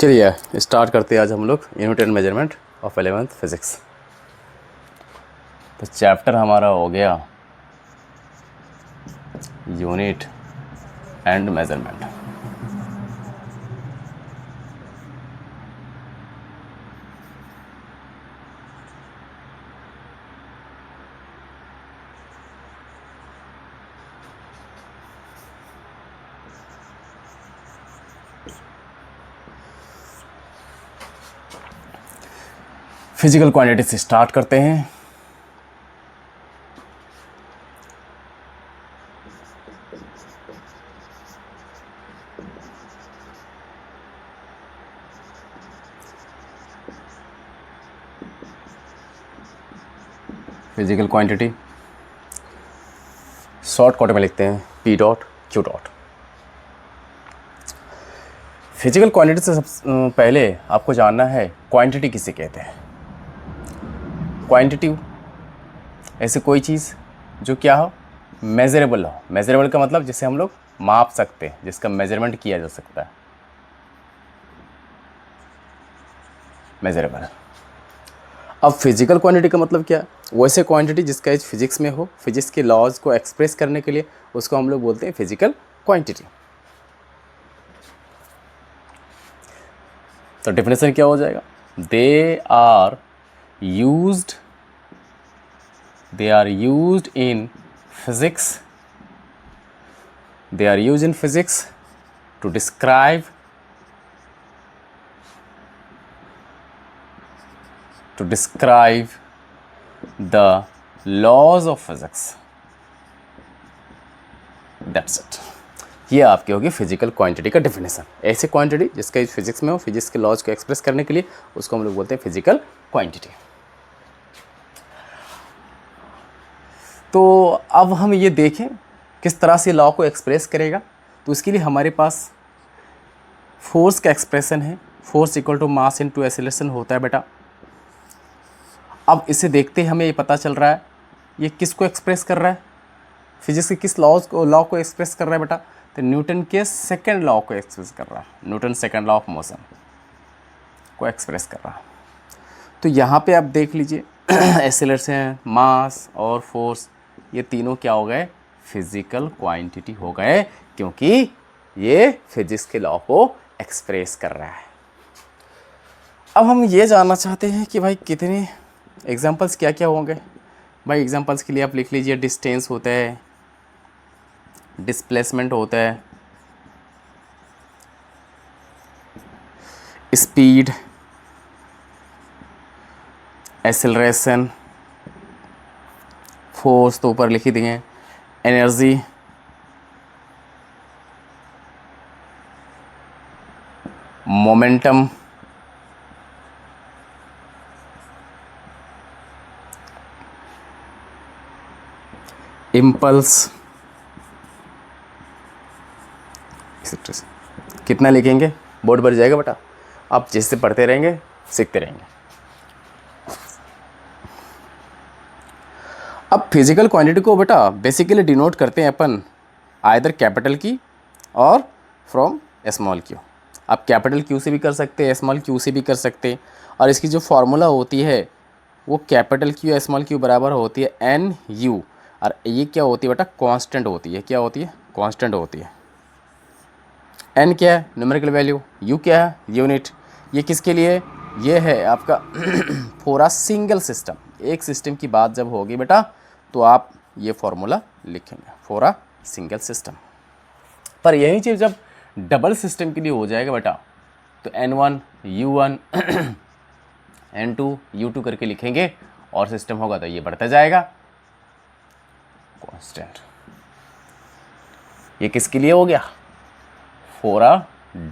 चलिए स्टार्ट करते हैं आज हम लोग unit and measurement of 11th physics. तो चैप्टर हमारा हो गया unit and measurement. Physical quantity से स्टार्ट करते हैं। फिजिकल क्वांटिटी शॉर्ट कट में लिखते हैं P dot Q dot. Physical quantity से पहले आपको जानना है क्वांटिटी किसे कहते हैं। क्वांटिटी ऐसे कोई चीज़ जो क्या हो, मेजरेबल हो। मेजरेबल का मतलब जिसे हम लोग माप सकते हैं, जिसका मेजरमेंट किया जा सकता है, मेजरेबल। अब फिजिकल क्वांटिटी का मतलब क्या है? वैसे क्वांटिटी जिसका एज फिजिक्स में हो, फिजिक्स के लॉज को एक्सप्रेस करने के लिए उसको हम लोग बोलते हैं फिजिकल क्वांटिटी। तो डेफिनेशन क्या हो जाएगा? They are used in physics to describe the laws of physics. That's it. ये आपकी होगी फिजिकल क्वांटिटी का डेफिनेशन। ऐसे क्वांटिटी जिसका फिजिक्स में हो, फिजिक्स के लॉज को एक्सप्रेस करने के लिए उसको हम लोग बोलते हैं फिजिकल क्वांटिटी। तो अब हम ये देखें किस तरह से लॉ को एक्सप्रेस करेगा। तो इसके लिए हमारे पास फोर्स का एक्सप्रेशन है। Force equal to mass into acceleration होता है बेटा। अब इसे देखते ही हमें ये पता चल रहा है ये किसको एक्सप्रेस कर रहा है, फिजिक्स के किस लॉ को एक्सप्रेस कर रहा है बेटा। तो न्यूटन के सेकंड लॉ को एक्सप्रेस कर रहा है, Newton second law of motion को एक्सप्रेस कर रहा है। तो यहाँ पे आप देख लीजिए एक्सेलरेशन, मास और फोर्स, ये तीनों क्या हो गए? फिजिकल क्वांटिटी हो गए, क्योंकि ये फिजिक्स के लॉ को एक्सप्रेस कर रहा है। अब हम ये जानना चाहते हैं कि भाई कितने एग्जांपल्स क्या क्या होंगे। भाई एग्जांपल्स के लिए आप लिख लीजिए डिस्टेंस होता है, डिस्प्लेसमेंट होता है, स्पीड, एक्सेलरेशन, फोर्स तो ऊपर लिख ही दिए, एनर्जी, मोमेंटम, इम्पल्स। कितना लिखेंगे? बोर्ड भर जाएगा बेटा, आप जैसे पढ़ते रहेंगे सीखते रहेंगे। अब फिजिकल क्वांटिटी को बेटा बेसिकली डिनोट करते हैं अपन आइदर कैपिटल की और फ्रॉम स्मॉल क्यू। आप कैपिटल क्यू से भी कर सकते हैं, स्मॉल क्यू से भी कर सकते हैं। और इसकी जो फार्मूला होती है वो कैपिटल क्यू स्मॉल क्यू बराबर होती है एन यू। और ये क्या होती है बेटा? कांस्टेंट होती है। क्या होती है? कांस्टेंट होती है। एन क्या है? Numerical value. यू क्या है? यूनिट। ये किसके लिए? ये है आपका फॉर अ सिंगल सिस्टम। एक सिस्टम की बात जब होगी बेटा तो आप ये फॉर्मूला लिखेंगे फॉर अ सिंगल सिस्टम। पर यही चीज़ जब डबल सिस्टम के लिए हो जाएगा बेटा तो N1 U1 N2 U2 करके लिखेंगे और सिस्टम होगा तो ये बढ़ता जाएगा कांस्टेंट। ये किसके लिए हो गया? For a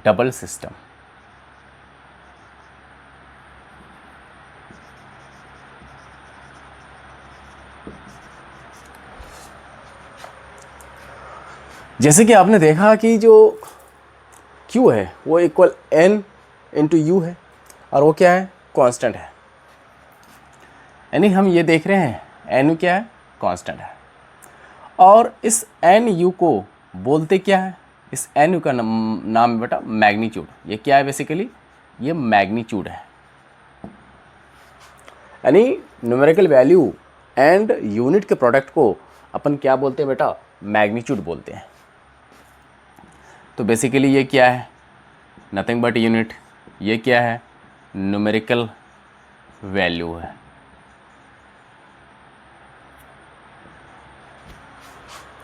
double system. जैसे कि आपने देखा कि जो Q है वो इक्वल N इंटू यू है और वो क्या है? कांस्टेंट है। यानी हम ये देख रहे हैं NU क्या है? कांस्टेंट है। और इस NU को बोलते क्या है? इस NU का नाम है बेटा मैग्नीट्यूड। ये क्या है? बेसिकली ये मैग्नीट्यूड है। यानी न्यूमेरिकल वैल्यू एंड यूनिट के प्रोडक्ट को अपन क्या बोलते हैं बेटा, मैग्नीट्यूड बोलते हैं। तो बेसिकली ये क्या है, नथिंग बट यूनिट। ये क्या है, न्यूमेरिकल वैल्यू है।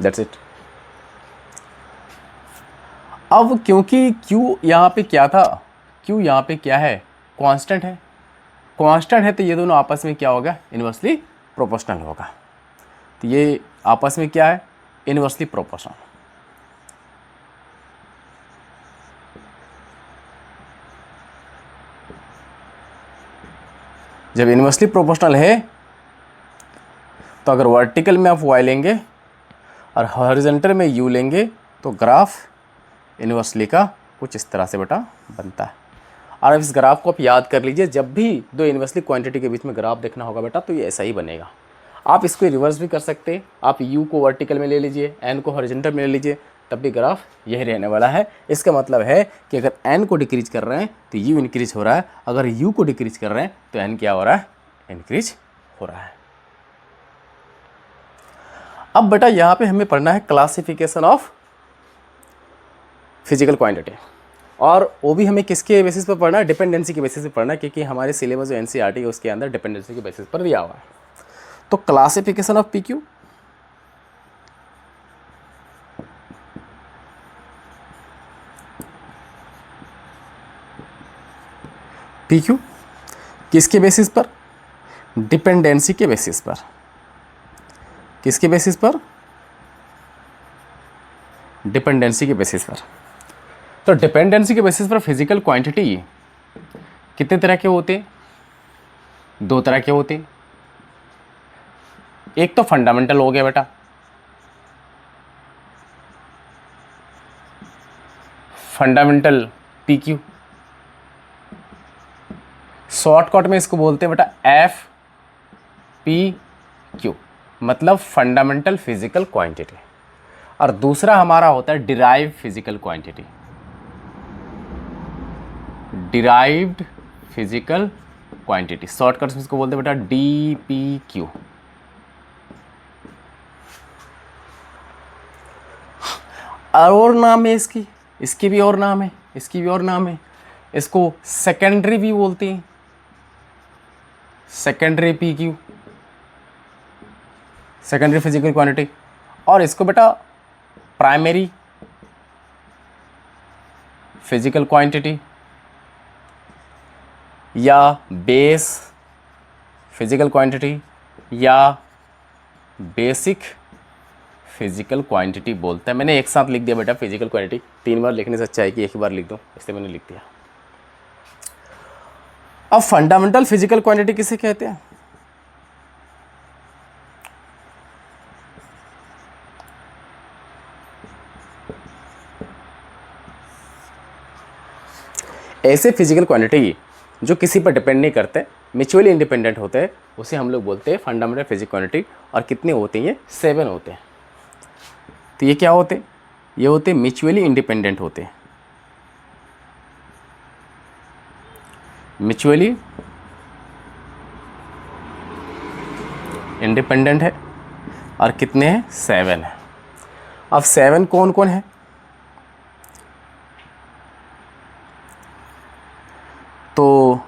That's it. अब क्योंकि Q यहाँ पे क्या था, Q यहाँ पे क्या है, कांस्टेंट है। कांस्टेंट है तो ये दोनों आपस में क्या होगा, इन्वर्सली प्रोपोर्शनल होगा। तो ये आपस में क्या है, इन्वर्सली प्रोपोर्शनल। जब इन्वर्सली प्रोपोर्शनल है तो अगर वर्टिकल में आप y लेंगे और हॉरिजॉन्टल में u लेंगे तो ग्राफ इन्वर्सली का कुछ इस तरह से बेटा बनता है। और इस ग्राफ को आप याद कर लीजिए, जब भी दो इन्वर्सली क्वांटिटी के बीच में ग्राफ देखना होगा बेटा तो ये ऐसा ही बनेगा। आप इसको रिवर्स भी कर सकते हैं, आप u को वर्टिकल में ले लीजिए, n को हॉरिजॉन्टल में ले लीजिए, तब भी ग्राफ यही रहने वाला है। इसका मतलब है कि अगर n को डिक्रीज कर रहे हैं तो u इंक्रीज हो रहा है, अगर u को डिक्रीज कर रहे हैं तो n क्या हो रहा है, इंक्रीज हो रहा है। अब बेटा यहाँ पे हमें पढ़ना है क्लासिफिकेशन ऑफ फिजिकल क्वांटिटी, और वो भी हमें किसके बेसिस पर पढ़ना है, डिपेंडेंसी के बेसिस पर पढ़ना है, क्योंकि हमारे सिलेबस जो NCERT है उसके अंदर डिपेंडेंसी के बेसिस पर दिया हुआ है। तो क्लासिफिकेशन ऑफ PQ, PQ किसके बेसिस पर, डिपेंडेंसी के बेसिस पर। किसके बेसिस पर, डिपेंडेंसी के बेसिस पर। तो डिपेंडेंसी के बेसिस पर फिजिकल क्वांटिटी कितने तरह के होते हैं, दो तरह के होते हैं। एक तो फंडामेंटल हो गया बेटा, फंडामेंटल PQ, शॉर्टकट में इसको बोलते हैं बेटा FPQ, मतलब फंडामेंटल फिजिकल क्वांटिटी। और दूसरा हमारा होता है derive physical quantity, derived physical quantity, shortcut में इसको बोलते हैं बेटा DPQ। और नाम है इसकी, इसकी भी और नाम है, इसकी भी और नाम है। इसको सेकेंडरी भी बोलते हैं, secondary PQ, secondary physical quantity. और इसको बेटा प्राइमरी फिजिकल क्वांटिटी या बेस फिजिकल क्वांटिटी या बेसिक फिजिकल क्वांटिटी बोलते हैं। मैंने एक साथ लिख दिया बेटा फिजिकल क्वांटिटी, 3 बार लिखने से अच्छा है कि एक ही बार लिख दूं, इसलिए मैंने लिख दिया। अब फंडामेंटल फिजिकल क्वांटिटी किसे कहते हैं, ऐसे फिजिकल क्वांटिटी जो किसी पर डिपेंड नहीं करते, म्यूचुअली इंडिपेंडेंट होते हैं, उसे हम लोग बोलते हैं फंडामेंटल फिजिकल क्वांटिटी। और कितने होते हैं, ये 7 होते हैं। तो ये क्या होते हैं, ये होते हैं म्यूचुअली इंडिपेंडेंट होते हैं, म्यूचुअली इंडिपेंडेंट है। और कितने हैं, 7 है। अब 7 कौन कौन है, तो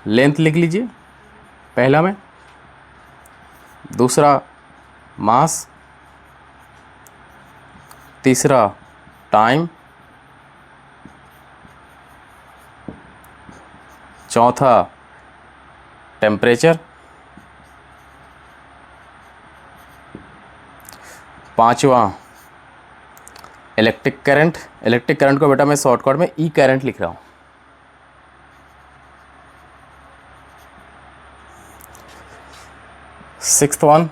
लेंथ लिख लीजिए पहला में, दूसरा मास, तीसरा टाइम, चौथा टेम्परेचर, पांचवा इलेक्ट्रिक करंट। इलेक्ट्रिक करंट को बेटा मैं शॉर्टकट में ई करंट लिख रहा हूँ। Sixth one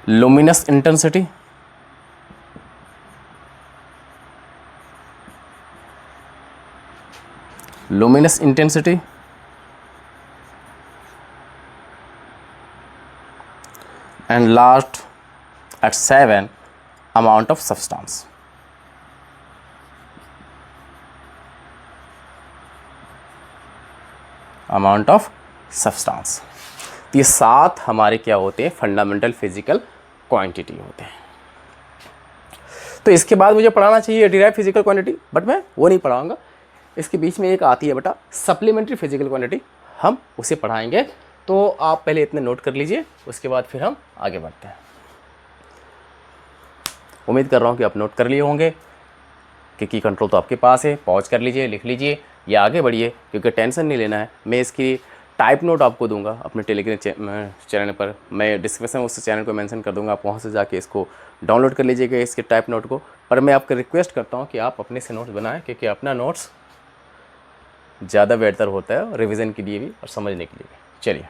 luminous intensity, luminous intensity, and last at 7 amount of substance। Amount of substance. तो ये 7 हमारे क्या होते हैं, फंडामेंटल फिजिकल क्वांटिटी होते हैं। तो इसके बाद मुझे पढ़ाना चाहिए डिराइव फिजिकल क्वांटिटी, बट मैं वो नहीं पढ़ाऊंगा। इसके बीच में एक आती है बेटा सप्लीमेंट्री फिजिकल क्वांटिटी, हम उसे पढ़ाएंगे। तो आप पहले इतने नोट कर लीजिए, उसके बाद फिर हम आगे बढ़ते हैं। उम्मीद कर रहा हूँ कि आप नोट कर लिए होंगे, क्योंकि कंट्रोल तो आपके पास है। पॉज कर लीजिए, लिख लीजिए या आगे बढ़िए, क्योंकि टेंशन नहीं लेना है। मैं इसकी टाइप नोट आपको दूंगा अपने टेलीग्राम चैनल पर, मैं डिस्क्रिप्शन में उस चैनल को मेंशन कर दूंगा, आप वहाँ से जाके इसको डाउनलोड कर लीजिएगा इसके टाइप नोट को। पर मैं आपको रिक्वेस्ट करता हूँ कि आप अपने से नोट्स बनाएं, क्योंकि अपना नोट्स ज़्यादा बेहतर होता है रिवीजन के लिए भी और समझने के लिए भी। चलिए,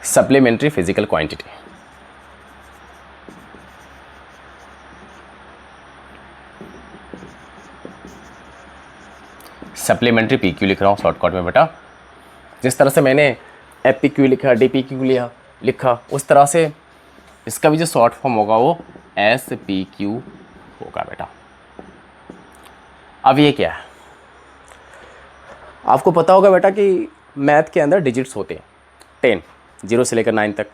supplementary physical quantity. Supplementary PQ लिख रहा हूँ शॉर्टकट में बेटा। जिस तरह से मैंने एपीक्यू लिखा, डीपीक्यू लिखा, उस तरह से इसका भी जो शॉर्ट फॉर्म होगा वो एसपीक्यू होगा बेटा। अब ये क्या है, आपको पता होगा बेटा कि मैथ के अंदर डिजिट्स होते हैं 10, 0 से लेकर 9 तक।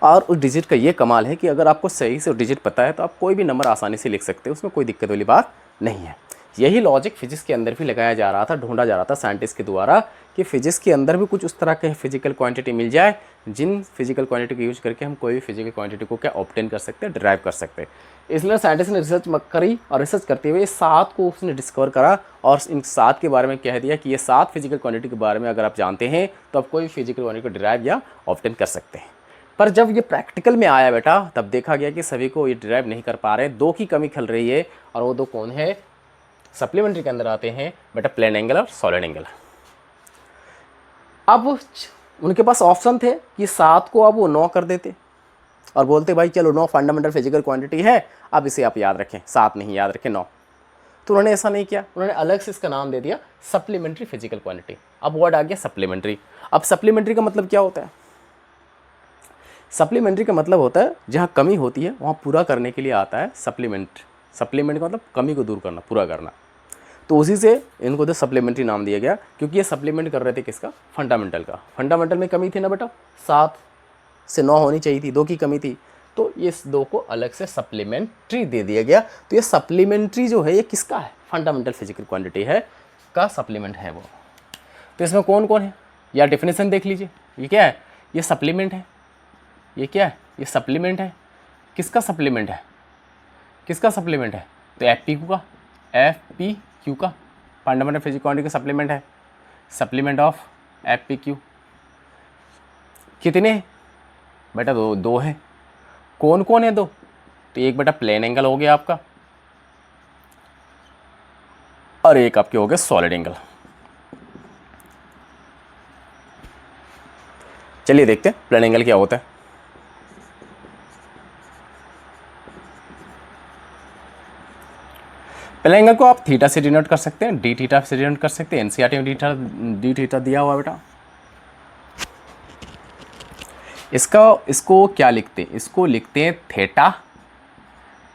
और उस डिजिट का ये कमाल है कि अगर आपको सही से डिजिट पता है तो आप कोई भी नंबर आसानी से लिख सकते हो, उसमें कोई दिक्कत वाली बात नहीं है। यही लॉजिक फिजिक्स के अंदर भी लगाया जा रहा था, ढूंढा जा रहा था साइंटिस्ट के द्वारा कि फिजिक्स के अंदर भी कुछ उस तरह के फिजिकल क्वांटिटी मिल जाए, जिन फिजिकल क्वांटिटी को यूज करके हम कोई भी फिजिकल क्वांटिटी को क्या ऑब्टेन कर सकते हैं, डिराइव कर सकते हैं। इसलिए साइंटिस्ट ने रिसर्च करी और रिसर्च करते हुए 7 को उसने डिस्कवर करा और इन 7 के बारे में कह दिया कि ये 7 फिजिकल क्वांटिटी के बारे में अगर आप जानते हैं तो आप कोई फिजिकल क्वांटिटी को डिराइव या ऑब्टेन कर सकते हैं। पर जब ये प्रैक्टिकल में आया बेटा, तब देखा गया कि सभी को ये डिराइव नहीं कर पा रहे, 2 की कमी खल रही है। और वो 2 कौन है, सप्लीमेंट्री के अंदर आते हैं बेटा, प्लेन एंगल और सॉलिड एंगल। अब उनके पास ऑप्शन थे कि 7 को अब वो 9 कर देते और बोलते भाई चलो 9 फंडामेंटल फिजिकल क्वांटिटी है, अब इसे आप याद रखें, 7 नहीं याद रखें 9। तो उन्होंने ऐसा नहीं किया, उन्होंने अलग से इसका नाम दे दिया सप्लीमेंट्री फिजिकल क्वांटिटी। अब वर्ड आ गया सप्लीमेंट्री। अब सप्लीमेंट्री का मतलब क्या होता है, सप्लीमेंट्री का मतलब होता है जहाँ कमी होती है वहाँ पूरा करने के लिए आता है सप्लीमेंट। सप्लीमेंट का मतलब कमी को दूर करना, पूरा करना। तो उसी से इनको तो सप्लीमेंट्री नाम दिया गया, क्योंकि ये सप्लीमेंट कर रहे थे किसका, फंडामेंटल का। फंडामेंटल में कमी थी ना बेटा, 7 से 9 होनी चाहिए थी, 2 की कमी थी, तो ये 2 को अलग से सप्लीमेंट्री दे दिया गया। तो ये सप्लीमेंट्री जो है ये किसका है, फंडामेंटल फिजिकल क्वांटिटी है का सप्लीमेंट है वो। तो इसमें कौन कौन है, या डेफिनेशन देख लीजिए। ये क्या है, ये सप्लीमेंट है। ये क्या है, ये सप्लीमेंट है। किसका सप्लीमेंट है, किसका सप्लीमेंट है, तो एफ पी क्यू का फंडामेंटल फिजिकल क्वांटिटी का सप्लीमेंट है। Supplement of F P Q कितने बेटा, 2 है। कौन कौन है 2, तो एक बेटा प्लेन एंगल हो गया आपका, और एक आपके हो गया सॉलिड एंगल। चलिए देखते हैं प्लेन एंगल क्या होता है। प्लेन एंगल को आप थीटा से डिनोट कर सकते हैं, डी थीटा से डिनोट कर सकते हैं। एनसीईआरटी में डी थीटा दिया हुआ बेटा। इसको क्या लिखते हैं, इसको लिखते हैं थीटा,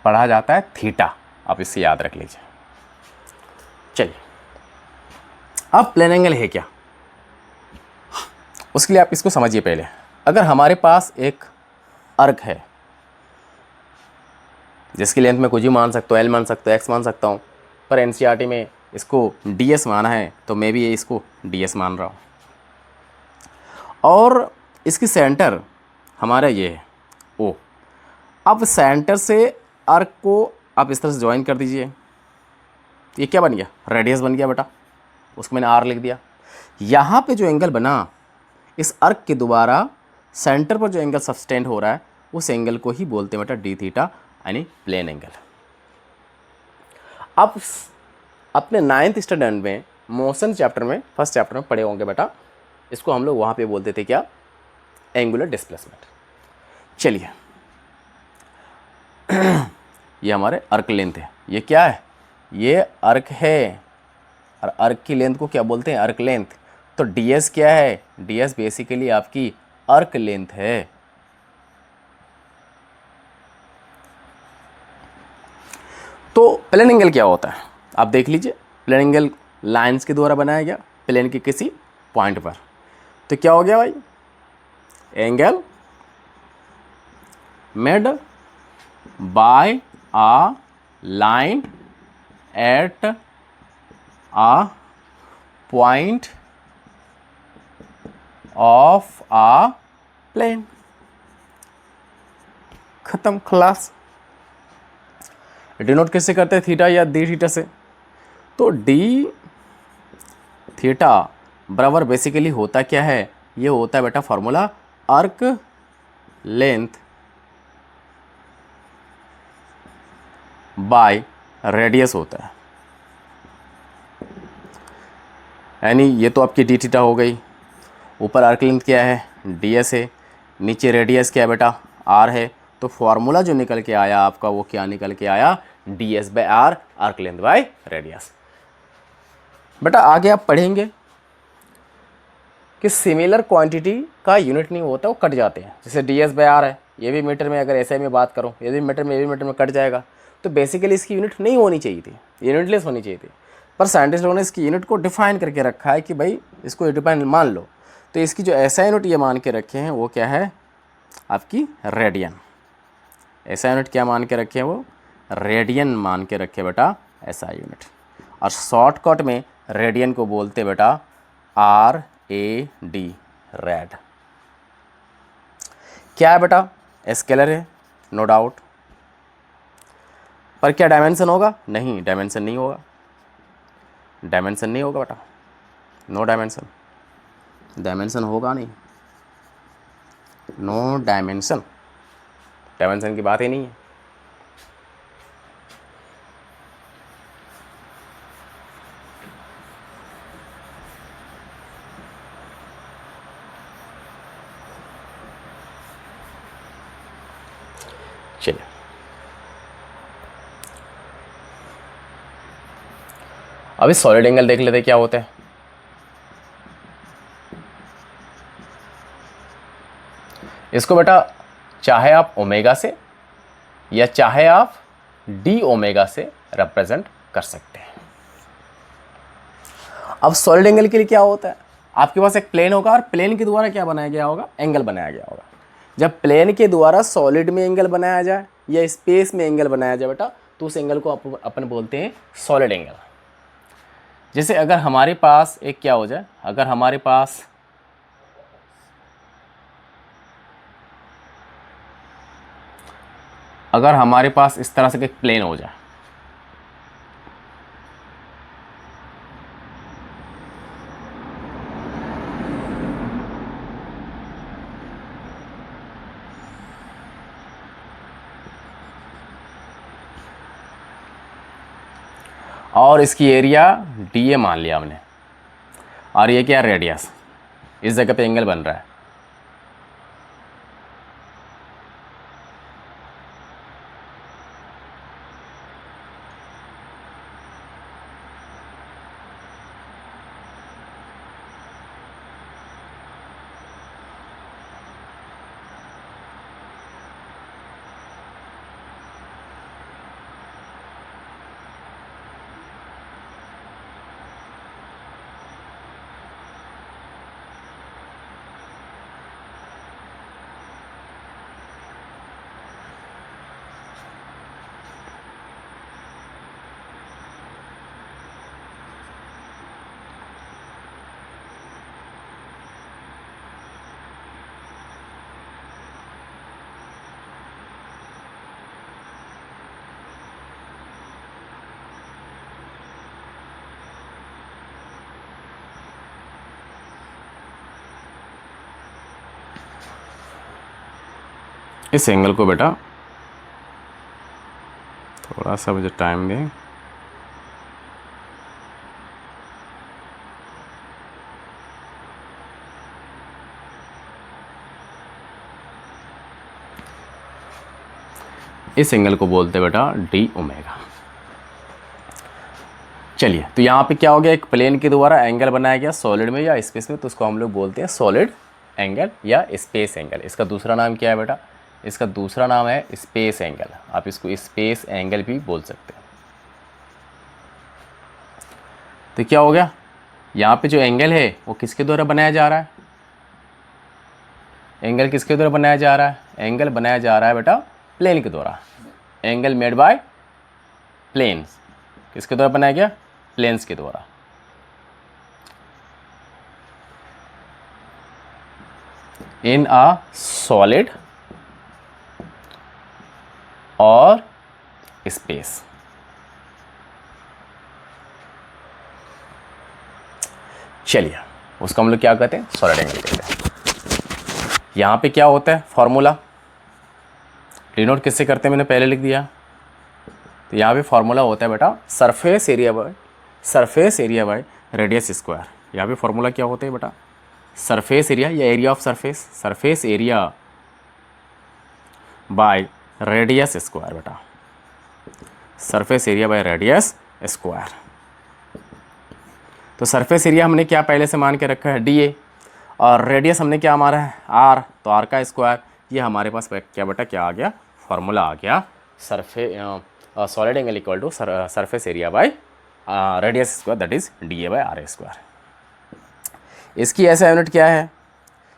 पढ़ा जाता है थीटा। आप इसे याद रख लीजिए। चलिए, अब प्लेन एंगल है क्या, उसके लिए आप इसको समझिए पहले। अगर हमारे पास एक अर्क है जिसकी लेंथ में कुछ ही मान सकता हूँ, एल मान सकता हूँ, एक्स मान सकता हूँ, पर एनसीईआरटी में इसको डीएस माना है, तो मैं भी इसको डीएस मान रहा हूँ। और इसकी सेंटर हमारा ये है ओ। अब सेंटर से अर्क को आप इस तरह से ज्वाइन कर दीजिए, ये क्या बन गया, रेडियस बन गया बेटा, उसको मैंने आर लिख दिया। यहाँ पे जो एंगल बना इस अर्क के द्वारा सेंटर पर जो एंगल सब्सटेंड हो रहा है उस एंगल को ही बोलते हैं बेटा डी थीटा, यानी प्लेन एंगल। अब अपने 9th स्टैंडर्ड में मोशन चैप्टर में, फर्स्ट चैप्टर में पढ़े होंगे बेटा, इसको हम लोग वहाँ पे बोलते थे क्या, एंगुलर डिस्प्लेसमेंट। चलिए ये हमारे अर्क लेंथ है, ये क्या है, ये अर्क है और अर्क की लेंथ को क्या बोलते हैं, अर्क लेंथ। तो ds क्या है, ds बेसिकली आपकी अर्क लेंथ है। तो प्लेन एंगल क्या होता है आप देख लीजिए, प्लेन एंगल लाइंस के द्वारा बनाया गया प्लेन के किसी पॉइंट पर। तो क्या हो गया भाई, angle made by a line at a point of a plane. खत्म, क्लास। डिनोट किससे करते हैं, थीटा या डी थीटा से। तो डी थीटा बराबर बेसिकली होता क्या है, ये होता है बेटा फॉर्मूला अर्क लेंथ बाय रेडियस होता है। यानी ये तो आपकी डी थीटा हो गई, ऊपर आर्क लेंथ क्या है, डी एस है, नीचे रेडियस क्या है बेटा, आर है। तो फॉर्मूला जो निकल के आया आपका वो क्या निकल के आया, D S by R, arc length by radius. बेटा आगे आप पढ़ेंगे कि सिमिलर क्वांटिटी का यूनिट नहीं होता, वो कट जाते हैं। जैसे डी एस बाई आर है, ये भी मीटर में, अगर ऐसे में बात करूँ ये भी मीटर में, ये भी मीटर में कट जाएगा। तो बेसिकली इसकी यूनिट नहीं होनी चाहिए थी, यूनिटलेस होनी चाहिए थी। पर साइंटिस्ट लोगों ने इसकी यूनिट को डिफाइन करके रखा है कि भाई इसको डिफाइन मान लो। तो इसकी जो ऐसा यूनिट ये मान के रखे हैं वो क्या है आपकी रेडियन। ऐसा यूनिट क्या मान के रखे हैं, वो रेडियन मान के रखे बेटा, ऐसा यूनिट। और शॉर्टकट में रेडियन को बोलते बेटा आर ए डी, रेड। क्या है बेटा, स्केलर है नो डाउट, पर क्या डायमेंशन होगा, नहीं डायमेंशन नहीं होगा, डायमेंशन नहीं होगा बेटा, नो डायमेंशन, डायमेंशन होगा नहीं, नो डायमेंशन, डायमेंशन की बात ही नहीं है। चलिए अभी सॉलिड एंगल देख लेते क्या होता है। इसको बेटा चाहे आप ओमेगा से या चाहे आप डी ओमेगा से रिप्रेजेंट कर सकते हैं। अब सॉलिड एंगल के लिए क्या होता है, आपके पास एक प्लेन होगा और प्लेन के द्वारा क्या बनाया गया होगा, एंगल बनाया गया होगा। जब प्लेन के द्वारा सॉलिड में एंगल बनाया जाए या स्पेस में एंगल बनाया जाए बेटा, तो उस एंगल को अपन बोलते हैं सॉलिड एंगल। जैसे अगर हमारे पास एक क्या हो जाए, अगर हमारे पास इस तरह से एक प्लेन हो जाए, और इसकी एरिया डी ए मान लिया हमने, और ये क्या रेडियस, इस जगह पे एंगल बन रहा है। इस एंगल को बेटा थोड़ा सा मुझे टाइम दें, इस एंगल को बोलते बेटा डी ओमेगा। चलिए, तो यहाँ पे क्या हो गया, एक प्लेन के द्वारा एंगल बनाया गया सॉलिड में या स्पेस में, तो उसको हम लोग बोलते हैं सॉलिड एंगल या स्पेस एंगल। इसका दूसरा नाम क्या है बेटा, इसका दूसरा नाम है स्पेस एंगल। आप इसको स्पेस एंगल भी बोल सकते हैं। तो क्या हो गया, यहाँ पे जो एंगल है वो किसके द्वारा बनाया जा रहा है, एंगल किसके द्वारा बनाया जा रहा है, एंगल बनाया जा रहा है बेटा प्लेन के द्वारा। एंगल मेड बाय प्लेन्स, किसके द्वारा बनाया गया, प्लेन्स के द्वारा। इन अ सॉलिड और स्पेस। चलिए, उसको हम लोग क्या कहते हैं, सॉलिड एंगल कहते हैं। यहाँ पे क्या होता है फॉर्मूला, डिनोट किससे करते हैं मैंने पहले लिख दिया। तो यहाँ पे फॉर्मूला होता है बेटा surface area by radius square. यहाँ पे फॉर्मूला क्या होता है बेटा, सरफेस एरिया या area of surface area by radius square बेटा, surface area by radius square. तो सरफेस एरिया हमने क्या पहले से मान के रखा है DA, और रेडियस हमने क्या मारा है R, तो R का स्क्वायर। ये हमारे पास क्या बेटा क्या आ गया, फॉर्मूला आ गया, solid angle equal to surface area by radius square, that is DA by RA square. इसकी ऐसा यूनिट क्या है,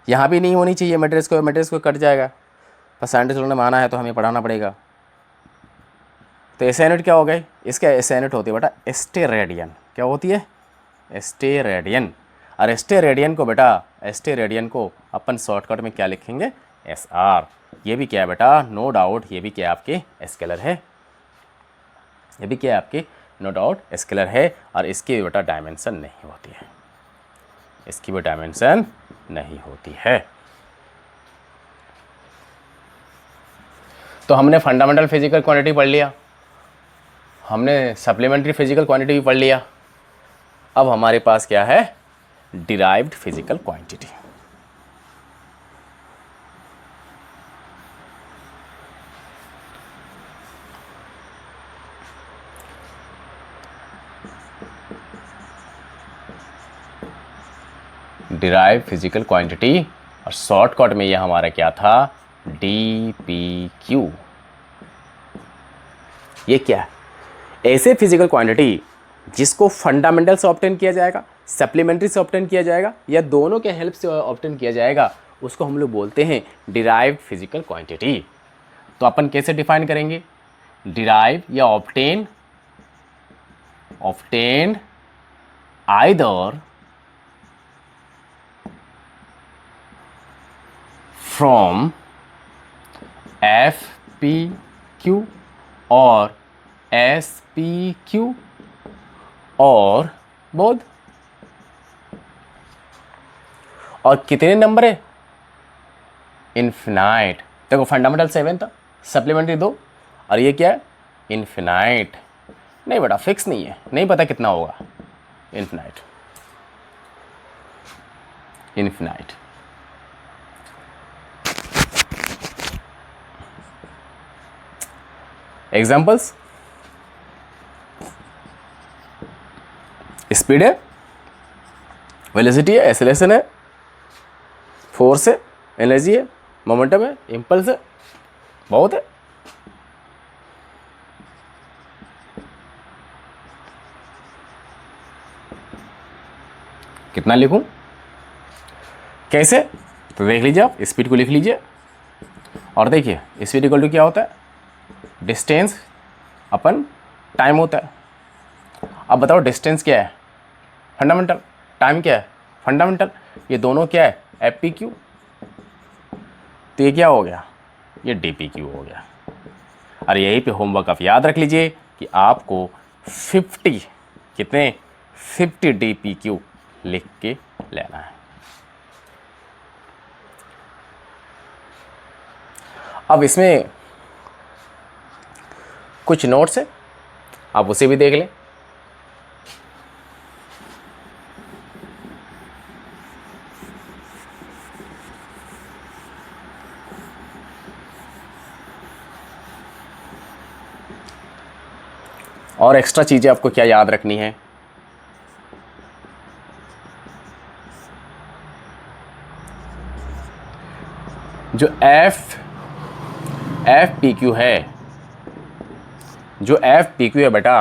यहाँ भी नहीं होनी चाहिए, मटेरियल को कट जाएगा, पर साइंटिस्ट लोगों ने माना है तो हमें पढ़ाना पड़ेगा। तो ऐसा यूनिट क्या हो गई, इसका ऐसा यूनिट होती है बेटा स्टेरेडियन। क्या होती है, स्टेरेडियन। और स्टेरेडियन को बेटा, स्टेरेडियन को अपन शॉर्टकट में क्या लिखेंगे, SR। ये भी क्या है बेटा, नो डाउट ये भी क्या आपके स्केलर है, ये भी क्या है आपके नो डाउट स्केलर है। और इसकी बेटा डायमेंशन नहीं होती है, इसकी भी डायमेंशन नहीं होती है। तो हमने फंडामेंटल फिजिकल क्वांटिटी पढ़ लिया, हमने सप्लीमेंट्री फिजिकल क्वांटिटी भी पढ़ लिया। अब हमारे पास क्या है, derived physical quantity. Derived physical quantity, और शॉर्टकट में यह हमारा क्या था, DPQ। ये क्या है, ऐसे फिजिकल क्वांटिटी जिसको फंडामेंटल से ऑब्टेन किया जाएगा, सप्लीमेंट्री से ऑब्टेन किया जाएगा, या दोनों के हेल्प से ऑब्टेन किया जाएगा, उसको हम लोग बोलते हैं डिराइव्ड फिजिकल क्वांटिटी। तो अपन कैसे डिफाइन करेंगे, डिराइव या ऑब्टेन आइदर फ्रॉम FPQ और SPQ और बोथ। और कितने नंबर है, इन्फिनाइट। देखो फंडामेंटल 7 था, सप्लीमेंट्री 2, और ये क्या है, इन्फिनाइट। नहीं बेटा फिक्स नहीं है, नहीं पता कितना होगा, इन्फिनाइट। एग्जाम्पल्स, स्पीड है, वेलोसिटी है, एक्सेलरेशन है, फोर्स है, एनर्जी है, मोमेंटम है, इम्पल्स है, बहुत है। कितना लिखूं, कैसे, तो देख लीजिए आप, स्पीड को लिख लीजिए। और देखिए स्पीड इक्वल टू क्या होता है, डिस्टेंस अपन टाइम होता है। अब बताओ डिस्टेंस क्या है, फंडामेंटल, टाइम क्या है, फंडामेंटल, ये दोनों क्या है, FPQ। तो ये क्या हो गया, ये DPQ हो गया। और यहीं पे होमवर्क आप याद रख लीजिए कि आपको 50 कितने 50 DPQ लिख के लेना है। अब इसमें कुछ नोट्स है, आप उसे भी देख लें। और एक्स्ट्रा चीज़ें आपको क्या याद रखनी है, जो एफ पी क्यू है, जो एफ पी क्यू है बेटा,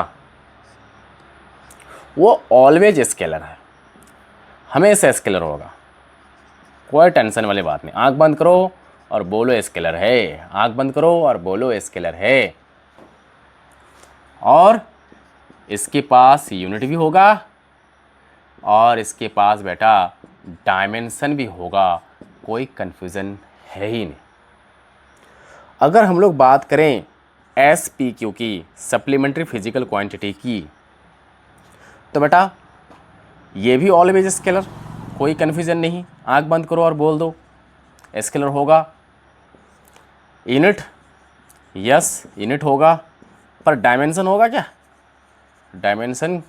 वो ऑलवेज स्केलर है, हमेशा स्केलर होगा, कोई टेंशन वाली बात नहीं। आंख बंद करो और बोलो स्केलर है, आंख बंद करो और बोलो स्केलर है। और इसके पास यूनिट भी होगा और इसके पास बेटा डायमेंशन भी होगा, कोई कन्फ्यूज़न है ही नहीं। अगर हम लोग बात करें एस पी क्यू की, सप्लीमेंट्री फिजिकल क्वांटिटी की, तो बेटा ये भी ऑलवेज स्केलर, कोई कन्फ्यूज़न नहीं। आंख बंद करो और बोल दो स्केलर होगा। यूनिट, यस यूनिट होगा, पर डायमेंशन होगा क्या? डायमेंशन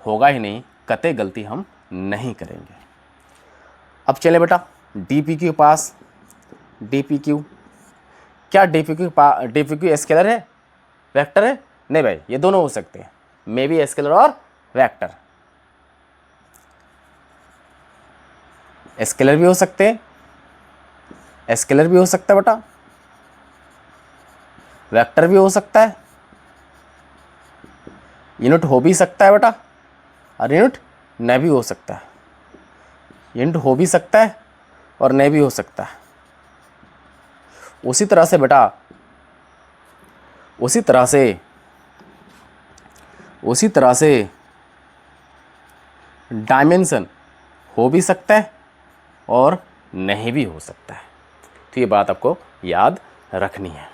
होगा ही नहीं, कतई गलती हम नहीं करेंगे। अब चले बेटा D P Q pass. D P Q, क्या डी पी क्यू स्केलर है, वेक्टर है? नहीं भाई, ये दोनों हो सकते हैं, मे बी स्केलर और वेक्टर। स्केलर भी हो सकते हैं, स्केलर भी हो सकता है बेटा, वेक्टर भी हो सकता है, यूनिट हो भी सकता है बेटा, और यूनिट न भी हो सकता है। यूनिट हो भी सकता है और न भी हो सकता है। उसी तरह से बेटा, उसी तरह से डायमेंशन हो भी सकता है और नहीं भी हो सकता है। तो ये बात आपको याद रखनी है।